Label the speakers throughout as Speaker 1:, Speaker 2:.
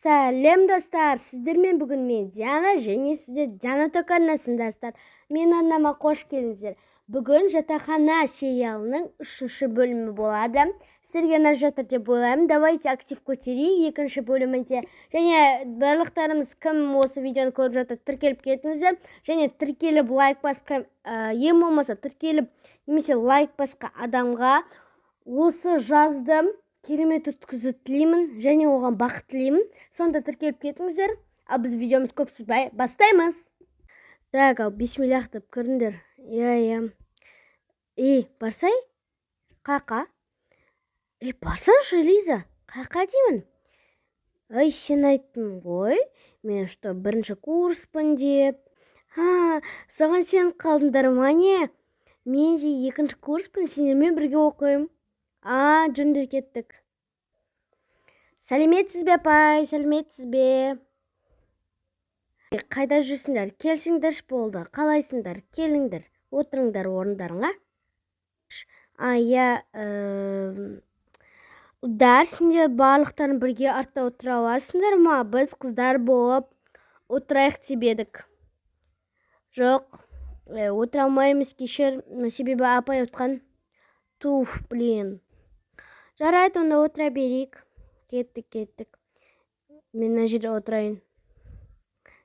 Speaker 1: Сәлем достар, сіздермен бүгін мен Диана және сіздер Диана Ток арнасындасыздар. Мен арнама қош келдіңіздер. Бүгін жатақхана сериалының 3-ші бөлімі болады. Сіздерге ұнап жатыр деп ойлаймын. Давайте актив көтерейік екінші бөлімінде. Және барлықтарымыз кім осы видеоны көріп жатыр, тіркеліп кетіңіздер. Және тіркеліп лайк басып, ең болмаса тіркеліп немесе лайк басқа адамға осы жаздым керемет өткізу тілеймін және оған бақыт тілеймін. Сонда тіркеліп кетіңіздер. Ал біз видеомыз көп созбай бастаймыз. Так, ал бисмиллах деп кіріңдер. Барсай? Қақа? Барсаңшы, Лиза. Қақа деймін. Сен айттың ғой. Мен что, бірінші курспын деп. Саған сен қалдыңдар ма не? Мен де екінші курспын, сендермен бірге оқимын. Жөнді кеттік. Сәлеметсіз бе, апай? Сәлеметсіз бе? Қайда жүрсіңдер? Келсіңдерші болды. Қалайсыңдар? Келіңдер. Отырыңдар орындарыңа. Дәрсінде барлықтарын бірге артта отыра аласыңдар ма? Біз қыздар болып отырайық деп едік. Жоқ, отыра алмаймыз, кешір. Себебі апай отқан. Блин. Жарайды, онда отыра берейік. Кеттік. Мен мына жерде отырайын.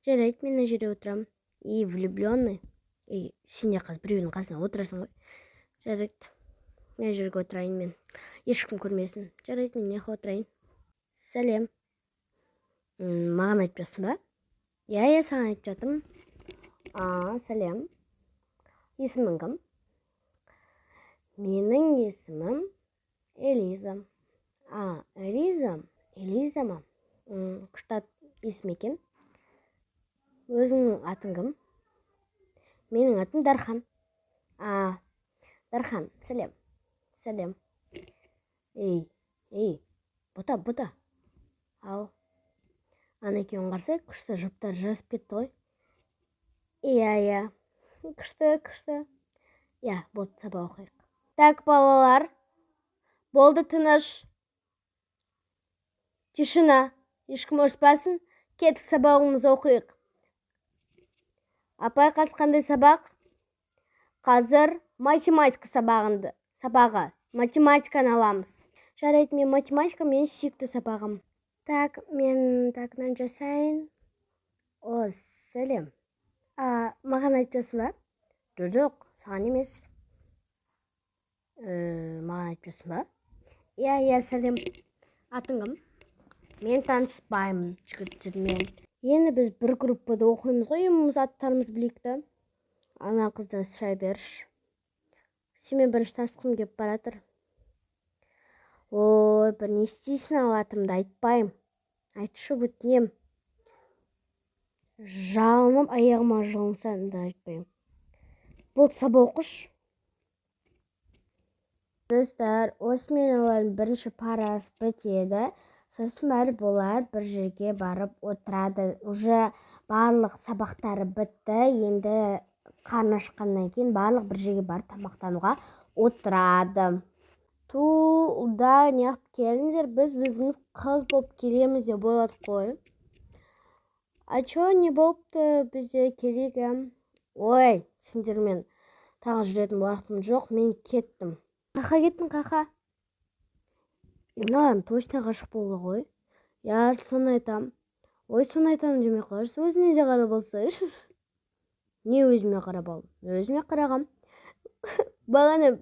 Speaker 1: Жарайды, мен мына жерде отырамын. Влюбленный. Сен де қазір біреудің қасына отырасың ғой. Жарайды. Мына жерге отырайын мен. Ешкім көрмесін. Жарайды, мен неге отырайын. Сәлем. Маған айтып жатсың ба? Я саған айтып жатырмын. Сәлем. Есімің кім? Менің есімім Элиза. Элиза ма? Күшті есім екен. Өзіңнің атың кім? Менің атым Дархан. Дархан, сәлем. Бұта. Ал. Ана екеуін қарсы, күшті жұптар жазып кетті ғой. Күшті. Болды, сабақ оқиық. Так, балалар. Болды, тыныш. Тишина. Ешкім ұрыспасын. Кеттік, сабағымызды оқиық. Апай, қазір қандай сабақ? Қазір математика сабағы. Математиканы аламыз. Жарайды, мен математика мен сүйікті сабағым. Так, мен мынаны жасайын. Сәлем. Маған айтып жатсың ба? Жоқ, саған емес. Маған айтып жатсың ба? Сәлем. Атың кім? Мен таныспаймын жігіттермен. Енді біз бір группада оқимыз ғой, еміміз аттарымыз білейікті. Ана қыздан сұрай берші. Сенімен бірінші танысқым кеп баратыр. Бір не істейсің, ал атымды айтпайым. Айтшы, өтінем. Жалынып, аяғыма жылынсаң да айтпайым. Болды, сабақ оқыш. Достар, осымен олардың бірінші парасы бітеді. Сосын бәрі болар бір жерге барып отырады. Уже барлық сабақтары бітті. Енді қарны ашқаннан кейін барлық бір жерге барып тамақтануға отырады. Ұлда неғып келіңдер, біз өзіміз қыз болып келеміз деп ойладық қой. Не болыпты бізде керек? Сендермен тағы жүретін уақытым жоқ, мен кеттім. Қақа кеттің, қақа? Мыналарым точно ғашық болды ғой. Соны айтам. Соны айтам демей қойшы. Өзіне де қарап алсайшы. Не өзіме қарап алдым? Өзіме қарағам. Бағана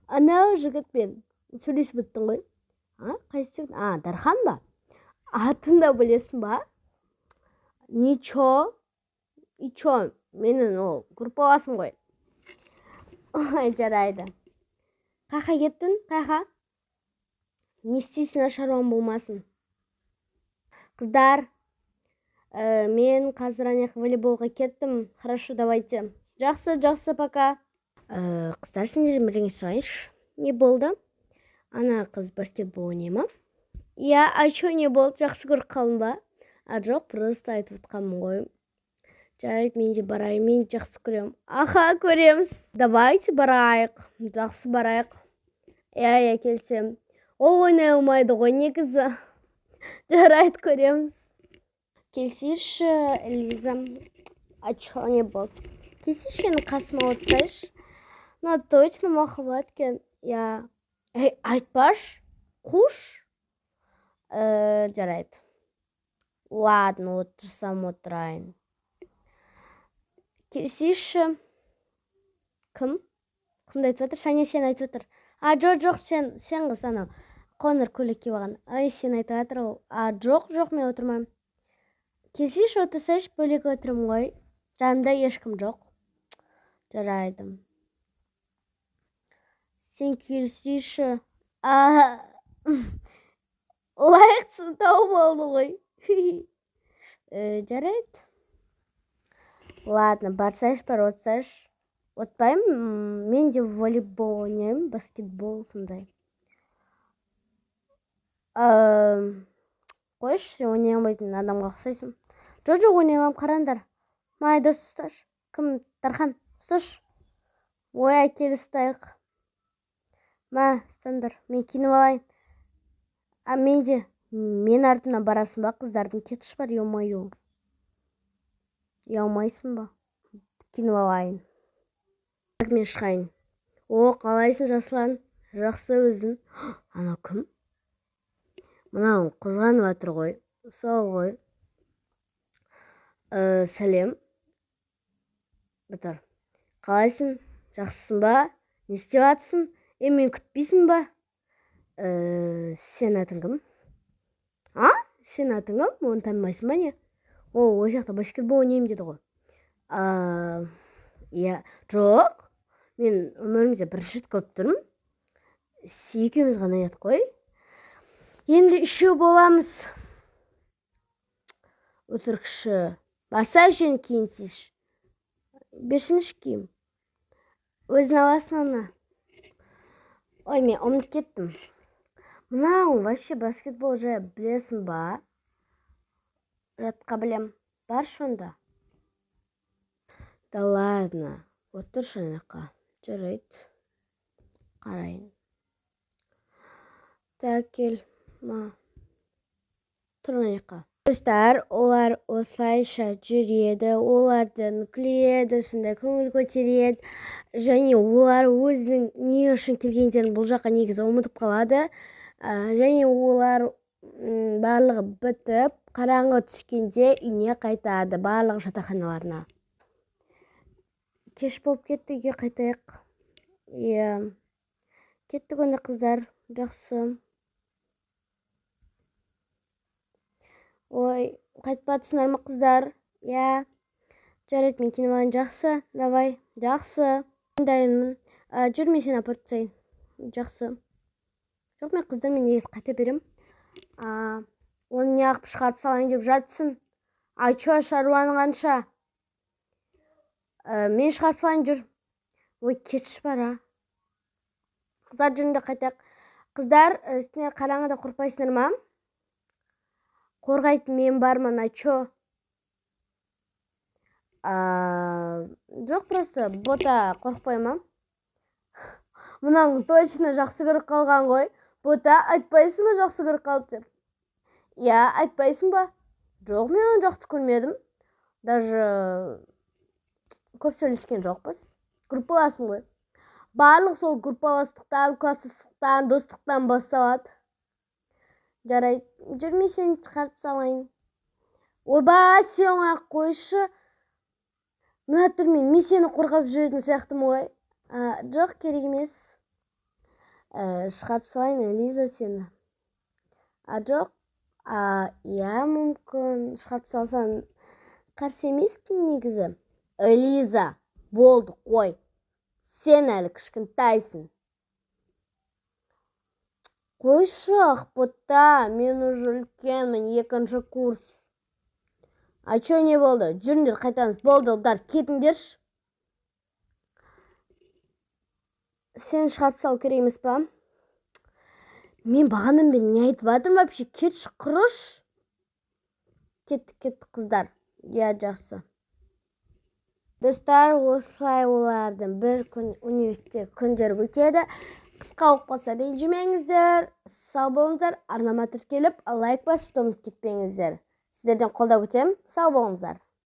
Speaker 1: анау жігітпен сөйлесіп өттің ғой. Қайсы жігіт? Дархан ба? Атын да білесің ба? Ничо. Менің ол группаласым ғой. Жарайды. Қақа кеттің? Қақа? Не істейсің, шаруам болмасын. Қыздар, мен қазір волейболға кеттім. Хорошо, давайте. Жақсы, пока. Қыздар, сендер бірдеңе сұрайыншы. Не болды? Ана қыз баскетбол ойнай ма? Не болды? Жақсы көріп қалдың ба? Жоқ, просто айтып отқанмын ғой. Жарайды, мен де барайын, мен жақсы көремін. Көреміз. Давайте барайық. Жақсы барайық. Келсем. Ол ойнай алмайды ғой, негізі. Жарайды, көреміз. келсейші, Лиза. А чё не болды? Келсейші, енді қасыма отырсайшы. Точно махаббат екен. Я айтпаш, қуш. Жарайды. Ладно, отырайын. Келсейші. Кімді айтып отыр? Сәне сен айтып отыр. Жоқ, сен қыз анау. Қоңыр көйлек киіп алған. Сен айтып отыр ол. Жоқ, мен отырмаймын. Келсейші, отырсайшы, бөлек отырмын ғой. Жанымда ешкім жоқ. Жарайды. Сен келсейші. Лайықсың тауып алды ғой. Жарайды. Ладно, барсайшы, отырсайшы. Отпаймын, мен де волейбол ойнаймын, баскетбол сондай. Қойшы, сен ойнай алмайтын адамға ұқсайсың. Жоқ, ойнай аламын, қараңдар. Май дос ұсташы. Кім? Тархан, ұсташы. Ой, әкел ұстайық. Ұстандар, мен киініп алайын. Мен де, мен артымнан барасың ба, қыздардың кетіш бар, еу-майу. Ұялмайсың ба? Киініп алайын. Мен шығайын. Қалайсың, Жасұлан? Жақсы өзің. Анау кім? Мынау қызғанып жатыр ғой. Сол ғой. Сәлем. Бұтыр. Қалайсың? Жақсысың ба? Не істеп жатсың? Мен күтпейсің ба? Сен атың кім? Сен атың кім? Оны танымайсың ба не? Ол жақта баскетбол ойнаймын деді ғой. Жоқ. Мен өмірімде бірінші рет көріп тұрмын. Екеуміз ғана еді қой. Енді үшеу боламыз. Отырғышы. Барсайшы, енді киінсейші. Берсінші киім. Өзін аласың ана. Ой, мен ұмытып кеттім. Мынау вообще баскетбол жай білесің ба? Жатқа білем. Бар шонда. Да ладно. Отыр шынаққа. Жарайды. Қарайын. Кел. Тұрынаққа. Достар, олар осылайша жүреді, олардан күледі, сондай көңіл көтереді. Және олар өзінің не үшін келгендерін бұл жаққа негізі ұмытып қалады. Және олар барлығы бітіп, қараңғы түскенде үйіне қайтады, барлығы жатақханаларына. Кеш болып кетті, үйге қайтайық. Кеттік онда қыздар, жақсы. Ой, қайтпатсыңдар ма қыздар? Жарайды, мен киініп алайын. Жақсы, давай. Жақсы. Дайынмын. Жүр, мен сені апарып тастайын. Жақсы. Жоқ, мен қыздар, мен негізі қайта берем. Оны не ағып шығарып салайын деп жатсың? Чо, шаруаны қанша? Мен шығарып салайын, жүр. Ой, кетші бара. Қыздар, жүрінде қайтақ. Қыздар, сендер қараңғыда қорықпайсыңдар ма? Қорғайтын мен бармын, чо? Жоқ, просто бота қорықпай ма? Мұнан точно жақсы көріп қалған ғой. Бота, айтпайсың ба жақсы көріп қалды деп? Айтпайсың ба? Жоқ, мен оны жақсы көрмедім. Даже көп сөйлескен жоқпыз. Группаласың ғой. Барлық сол группаластықтан, класстастықтан, достықтан басталады. Жарайды, жүрмей сені шығарып салайын. Ойба, сен оңа қойшы. Мына түрмен мен сені қорғап жүретін сияқтымын ғой. Жоқ, керек емес. Шығарып салайын, Лиза, сені. Жоқ. Мүмкін шығарып салсан қарсы емеспін негізі. Лиза, болды, қой. Сен әлі кішкентайсың. Қойшы, ақбота, мен уже үлкенмін, 2-ші курс. Чо не болды? Жүріңдер қайтаңыз, болды, ұлдар, кетіңдерші. Сен шығарып салу керек емес па? Мен бағаным бен не айтып жатырмын вообще? Кетші, құрыш. Кеттік қыздар. Жақсы. Достар, осылай олардың бір күн университет күндері өтеді. Қысқа оқып қалса ренжімеңіздер, сау болыңыздар, арнама тіркеліп лайк басып ұмытып кетпеңіздер. сіздерден қолдау күтемін. Сау болыңыздар.